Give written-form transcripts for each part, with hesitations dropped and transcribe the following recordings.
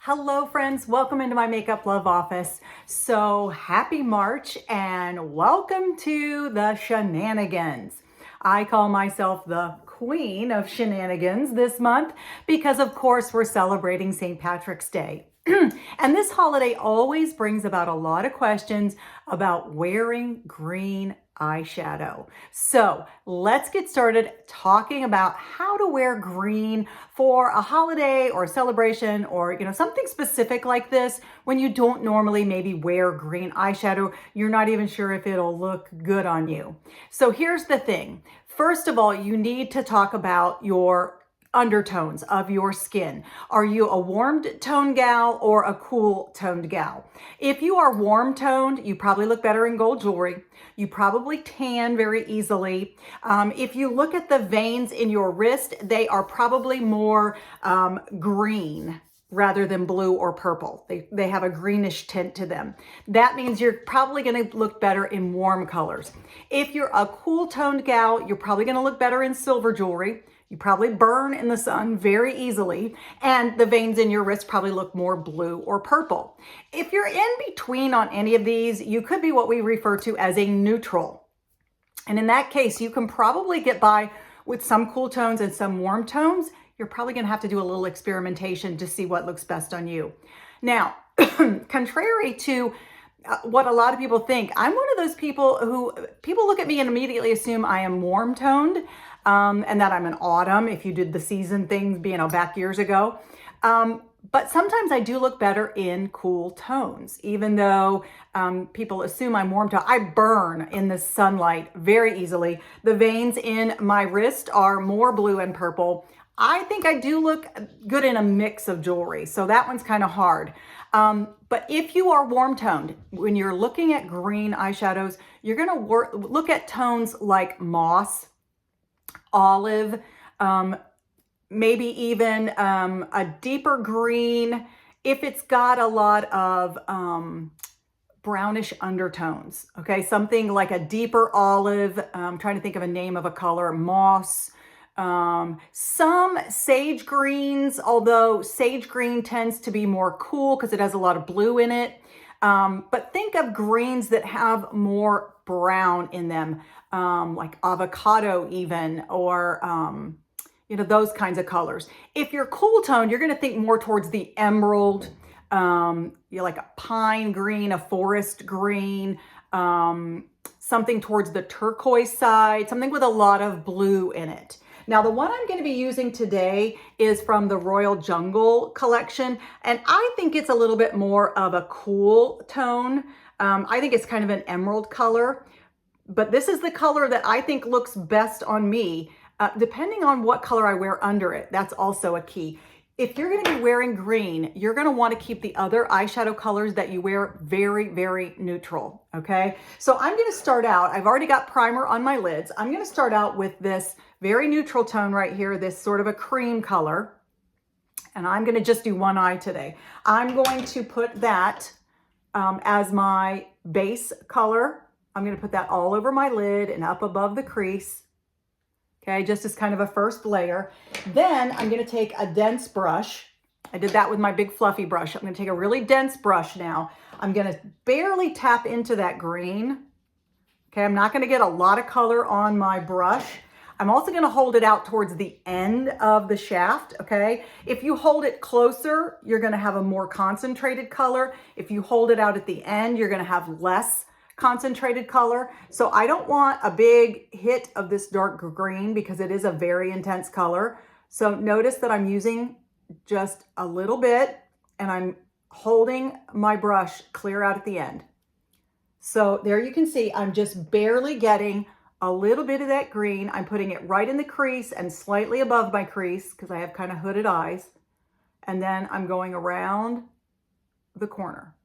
Hello friends, welcome into my Makeup Love office. So happy March and welcome to the shenanigans. I call myself the queen of shenanigans this month because of course we're celebrating St. Patrick's Day. And this holiday always brings about a lot of questions about wearing green eyeshadow. So let's get started talking about how to wear green for a holiday or a celebration or something specific like this when you don't normally maybe wear green eyeshadow. You're not even sure if it'll look good on you. So here's the thing. First of all, you need to talk about your undertones of your skin. Are you a warm toned gal or a cool toned gal? If you are warm toned, you probably look better in gold jewelry. You probably tan very easily. If you look at the veins in your wrist, they are probably more green rather than blue or purple. They have a greenish tint to them. That means you're probably going to look better in warm colors. If you're a cool toned gal, you're probably going to look better in silver jewelry. You probably burn in the sun very easily, and the veins in your wrist probably look more blue or purple. If you're in between on any of these, you could be what we refer to as a neutral. And in that case, you can probably get by with some cool tones and some warm tones. You're probably going to have to do a little experimentation to see what looks best on you. Now, contrary to what a lot of people think, I'm one of those people who people look at me and immediately assume I am warm toned. And that I'm an autumn, if you did the season things, back years ago. But sometimes I do look better in cool tones, even though people assume I'm warm tone. I burn in the sunlight very easily. The veins in my wrist are more blue and purple. I think I do look good in a mix of jewelry, so that one's kind of hard. But if you are warm toned, when you're looking at green eyeshadows, you're going to look at tones like moss, olive, maybe even a deeper green if it's got a lot of brownish undertones. Okay, something like a deeper olive. I'm trying to think of a name of a color. Moss. Some sage greens, although sage green tends to be more cool because it has a lot of blue in it. But think of greens that have more brown in them, like avocado even, or, those kinds of colors. If you're cool toned, you're going to think more towards the emerald, like a pine green, a forest green, something towards the turquoise side, something with a lot of blue in it. Now, the one I'm going to be using today is from the Royal Jungle collection, and I think it's a little bit more of a cool tone. I think it's kind of an emerald color, but this is the color that I think looks best on me, depending on what color I wear under it. That's also a key. If you're going to be wearing green, you're going to want to keep the other eyeshadow colors that you wear very, very neutral, okay? So I'm going to start out, I've already got primer on my lids. I'm going to start out with this very neutral tone right here, this sort of a cream color. And I'm going to just do one eye today. I'm going to put that as my base color. I'm going to put that all over my lid and up above the crease. Okay, just as kind of a first layer. Then I'm going to take a dense brush. I did that with my big fluffy brush. I'm going to take a really dense brush now. I'm going to barely tap into that green. Okay, I'm not going to get a lot of color on my brush. I'm also going to hold it out towards the end of the shaft, okay? If you hold it closer, you're going to have a more concentrated color. If you hold it out at the end, you're going to have less concentrated color. So I don't want a big hit of this dark green because it is a very intense color. So notice that I'm using just a little bit and I'm holding my brush clear out at the end. So there you can see I'm just barely getting a little bit of that green. I'm putting it right in the crease and slightly above my crease because I have kind of hooded eyes. And then I'm going around the corner.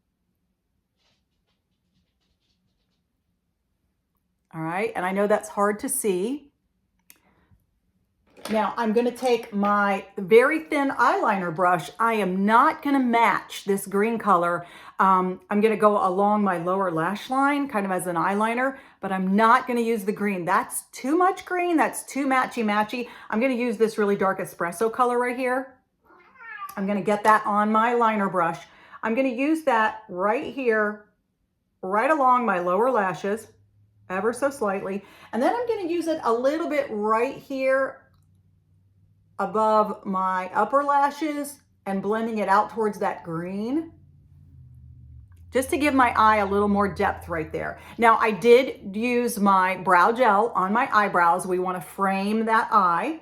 All right, and I know that's hard to see. Now I'm going to take my very thin eyeliner brush. I am not going to match this green color. I'm going to go along my lower lash line kind of as an eyeliner, but I'm not going to use the green. That's too much green. That's too matchy-matchy. I'm going to use this really dark espresso color right here. I'm going to get that on my liner brush. I'm going to use that right here, right along my lower lashes, ever so slightly. And then I'm going to use it a little bit right here above my upper lashes and blending it out towards that green, just to give my eye a little more depth right there. Now, I did use my brow gel on my eyebrows. We want to frame that eye.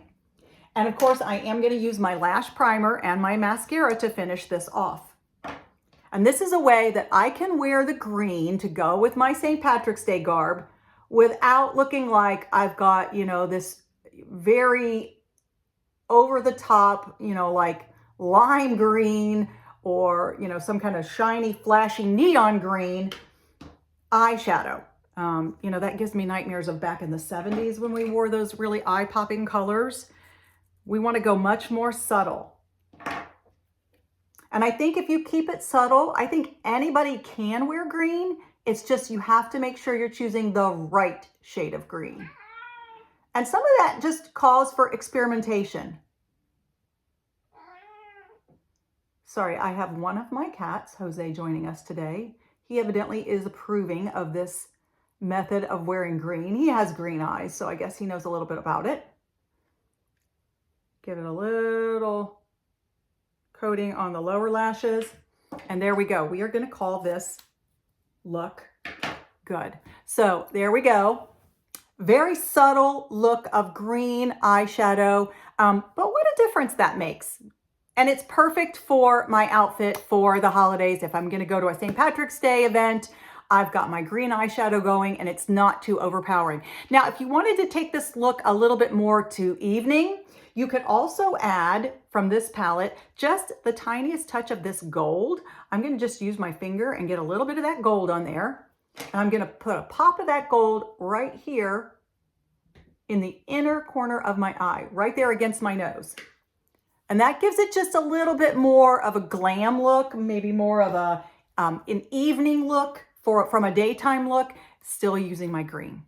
And of course, I am going to use my lash primer and my mascara to finish this off. And this is a way that I can wear the green to go with my St. Patrick's Day garb without looking like I've got, you know, this very over the top, you know, like lime green or, you know, some kind of shiny, flashy neon green eyeshadow. You know, that gives me nightmares of back in the 70s when we wore those really eye-popping colors. We want to go much more subtle. And I think if you keep it subtle, I think anybody can wear green. It's just you have to make sure you're choosing the right shade of green. And some of that just calls for experimentation. Sorry, I have one of my cats, Jose, joining us today. He evidently is approving of this method of wearing green. He has green eyes, so I guess he knows a little bit about it. Give it a little coating on the lower lashes. And there we go. We are going to call this look good. So there we go. Very subtle look of green eyeshadow, but what a difference that makes. And it's perfect for my outfit for the holidays. If I'm going to go to a St. Patrick's Day event, I've got my green eyeshadow going and it's not too overpowering. Now, if you wanted to take this look a little bit more to evening, you could also add from this palette just the tiniest touch of this gold. I'm going to just use my finger and get a little bit of that gold on there. And I'm going to put a pop of that gold right here in the inner corner of my eye, right there against my nose. And that gives it just a little bit more of a glam look, maybe more of a an evening look from a daytime look, still using my green.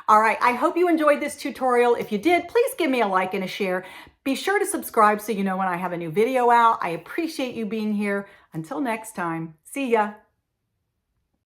All right, I hope you enjoyed this tutorial. If you did, please give me a like and a share. Be sure to subscribe so you know when I have a new video out. I appreciate you being here. Until next time, see ya.